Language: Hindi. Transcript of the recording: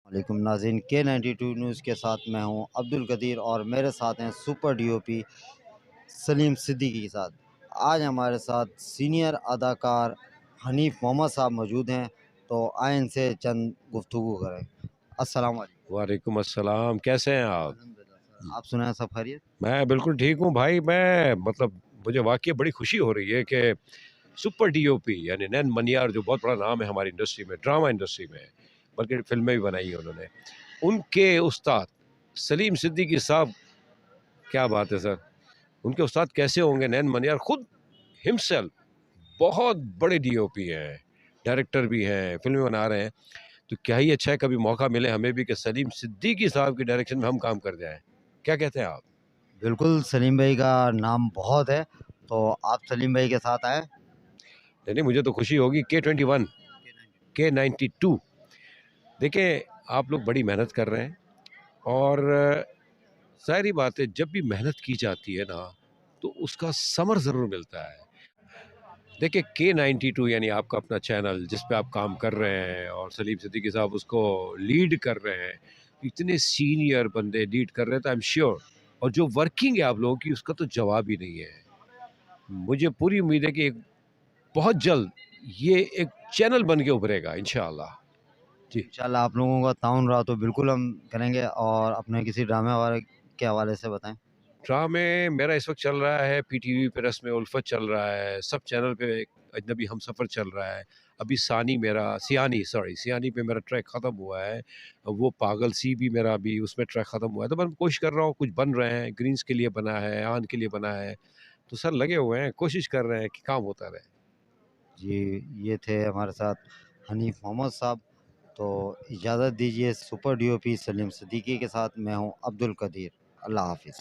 वालेकुम नाज़रीन, K92 न्यूज़ के साथ मैं हूं अब्दुल कदीर और मेरे साथ हैं सुपर डीओपी सलीम सिद्दीकी के साथ। आज हमारे साथ सीनियर अदाकार हनीफ मोहम्मद साहब मौजूद हैं, तो आए इनसे चंद गुफ्तगू करें। अस्सलाम वालेकुम। वालेकुम अस्सलाम, कैसे हैं आप? अल्हम्दुलिल्लाह सर, आप सुनाएं, सब खैरियत? मैं बिल्कुल ठीक हूँ भाई। मैं मुझे वाक़ई बड़ी खुशी हो रही है कि सुपर डीओपी यानी नैन मनियार जो बहुत बड़ा नाम है हमारी इंडस्ट्री में, ड्रामा इंडस्ट्री में, बल्कि फ़िल्में भी बनाई हैं उन्होंने। उनके उस्ताद सलीम सिद्दीकी साहब, क्या बात है सर! उनके उस्ताद कैसे होंगे? नैन मनियार खुद हिमसेल्फ बहुत बड़े डीओपी हैं, डायरेक्टर भी हैं, फ़िल्में बना रहे हैं। तो क्या ही अच्छा है कभी मौका मिले हमें भी कि सलीम सिद्दीकी साहब की डायरेक्शन में हम काम कर जाएँ। क्या कहते हैं आप? बिल्कुल, सलीम भाई का नाम बहुत है, तो आप सलीम भाई के साथ आए। नहीं, नहीं, मुझे तो खुशी होगी। K21, K92 देखिए, आप लोग बड़ी मेहनत कर रहे हैं और ज़ाहिर-सी बात है जब भी मेहनत की जाती है ना, तो उसका समर ज़रूर मिलता है। देखिए K92 यानी आपका अपना चैनल जिस पे आप काम कर रहे हैं और सलीम सिद्दीकी साहब उसको लीड कर रहे हैं। इतने सीनियर बंदे लीड कर रहे हैं तो आई एम श्योर और जो वर्किंग है आप लोगों की उसका तो जवाब ही नहीं है। मुझे पूरी उम्मीद है कि एक बहुत जल्द ये एक चैनल बन के उभरेगा इंशाअल्लाह। जी। इंशाल्लाह आप लोगों का ताउन रहा तो बिल्कुल हम करेंगे, और अपने किसी ड्रामे वाले के हवाले से बताएं। ड्रामे मेरा इस वक़्त चल रहा है पीटीवी पे रस्म उल्फत चल रहा है, सब चैनल पे अजनबी हमसफ़र चल रहा है। अभी सियानी पे मेरा ट्रैक ख़त्म हुआ है। वो पागल सी भी मेरा अभी उसमें ट्रैक ख़त्म हुआ है। तो मैं कोशिश कर रहा हूँ, कुछ बन रहे हैं, ग्रीन्स के लिए बना है, आन के लिए बना है। तो सर लगे हुए हैं, कोशिश कर रहे हैं कि काम होता रहे। जी, ये थे हमारे साथ हनीफ मोहम्मद साहब। तो इजाज़त दीजिए, सुपर डीओपी सलीम सिद्दीकी के साथ मैं हूँ अब्दुल कदीर। अल्लाह हाफ़िज़।